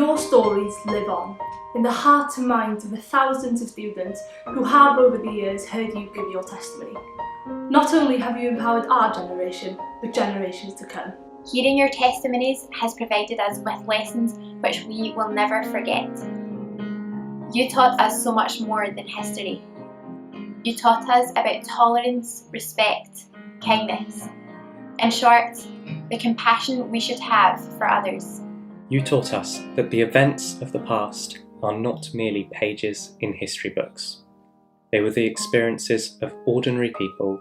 Your stories live on, in the hearts and minds of the thousands of students who have over the years heard you give your testimony. Not only have you empowered our generation, but generations to come. Hearing your testimonies has provided us with lessons which we will never forget. You taught us so much more than history. You taught us about tolerance, respect, kindness. In short, the compassion we should have for others. You taught us that the events of the past are not merely pages in history books. They were the experiences of ordinary people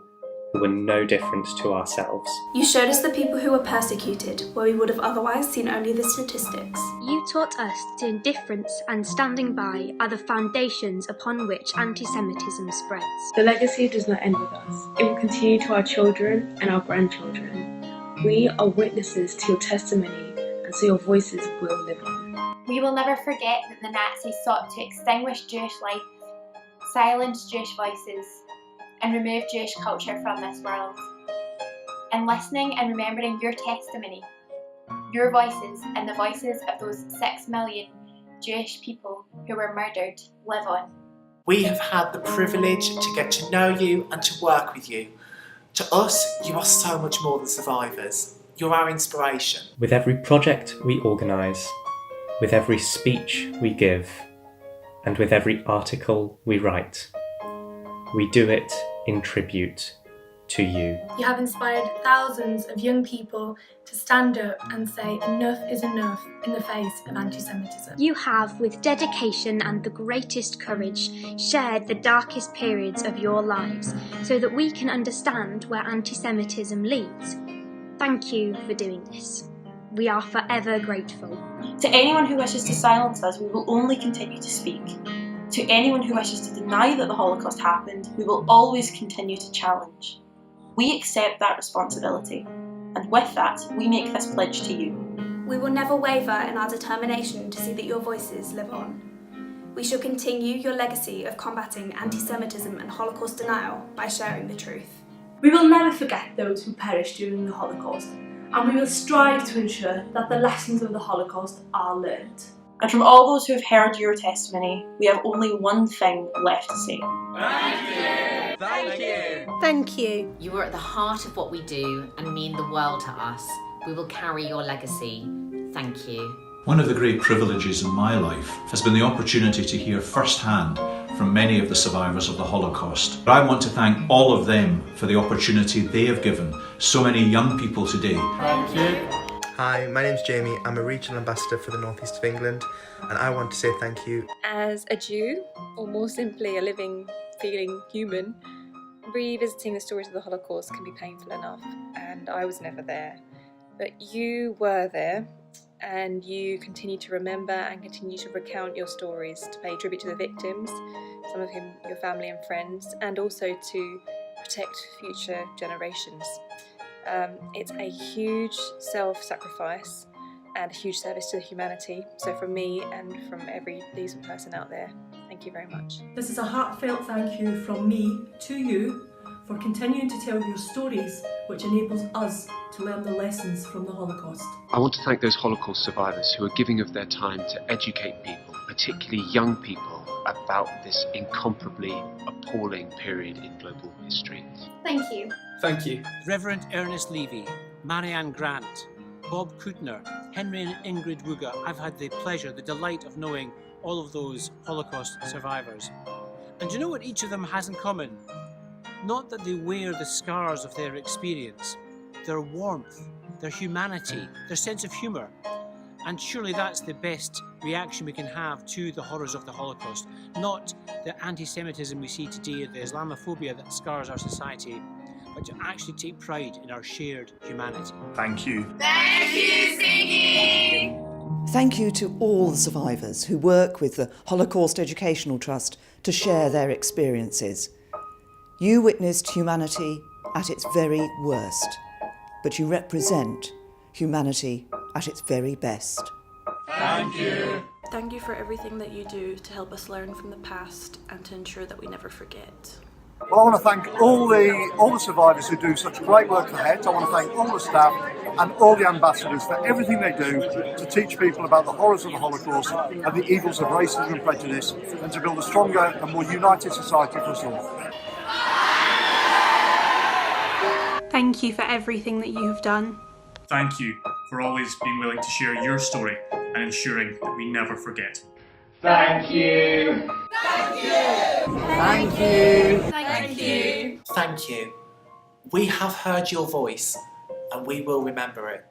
who were no different to ourselves. You showed us the people who were persecuted, where we would have otherwise seen only the statistics. You taught us that indifference and standing by are the foundations upon which anti-Semitism spreads. The legacy does not end with us. It will continue to our children and our grandchildren. We are witnesses to your testimony, and so your voices will live on. We will never forget that the Nazis sought to extinguish Jewish life, silence Jewish voices, and remove Jewish culture from this world. In listening and remembering your testimony, your voices and the voices of those 6 million Jewish people who were murdered live on. We have had the privilege to get to know you and to work with you. To us, you are so much more than survivors. You're our inspiration. With every project we organise, with every speech we give, and with every article we write, we do it in tribute to you. You have inspired thousands of young people to stand up and say enough is enough in the face of anti-Semitism. You have, with dedication and the greatest courage, shared the darkest periods of your lives so that we can understand where anti-Semitism leads. Thank you for doing this. We are forever grateful. To anyone who wishes to silence us, we will only continue to speak. To anyone who wishes to deny that the Holocaust happened, we will always continue to challenge. We accept that responsibility, and with that, we make this pledge to you. We will never waver in our determination to see that your voices live on. We shall continue your legacy of combating anti-Semitism and Holocaust denial by sharing the truth. We will never forget those who perished during the Holocaust, and we will strive to ensure that the lessons of the Holocaust are learned. And from all those who have heard your testimony, we have only one thing left to say. Thank you! Thank you! Thank you. You are at the heart of what we do and mean the world to us. We will carry your legacy. Thank you. One of the great privileges in my life has been the opportunity to hear firsthand from many of the survivors of the Holocaust. I want to thank all of them for the opportunity they have given so many young people today. Thank you. Hi, my name's Jamie. I'm a regional ambassador for the North East of England, and I want to say thank you. As a Jew, or more simply a living, feeling human, revisiting the stories of the Holocaust can be painful enough, and I was never there. But you were there, and you continue to remember and continue to recount your stories to pay tribute to the victims, some of whom your family and friends, and also to protect future generations. It's a huge self-sacrifice and a huge service to humanity. So from me and from every decent person out there, thank you very much. This is a heartfelt thank you from me to you for continuing to tell your stories, which enables us to learn the lessons from the Holocaust. I want to thank those Holocaust survivors who are giving of their time to educate people, particularly young people, about this incomparably appalling period in global history. Thank you. Thank you. Reverend Ernest Levy, Marianne Grant, Bob Kuttner, Henry and Ingrid Wugger. I've had the pleasure, the delight of knowing all of those Holocaust survivors. And do you know what each of them has in common? Not that they wear the scars of their experience, their warmth, their humanity, their sense of humour. And surely that's the best reaction we can have to the horrors of the Holocaust. Not the anti-Semitism we see today, the Islamophobia that scars our society, but to actually take pride in our shared humanity. Thank you. Thank you, Siggy! Thank you to all the survivors who work with the Holocaust Educational Trust to share their experiences. You witnessed humanity at its very worst, but you represent humanity at its very best. Thank you. Thank you for everything that you do to help us learn from the past and to ensure that we never forget. Well, I want to thank all the survivors who do such great work for HET. I want to thank all the staff and all the ambassadors for everything they do to teach people about the horrors of the Holocaust and the evils of racism and prejudice, and to build a stronger and more united society for us all. Thank you for everything that you have done. Thank you for always being willing to share your story and ensuring that we never forget. Thank you. Thank you. Thank you. Thank you. Thank you. We have heard your voice and we will remember it.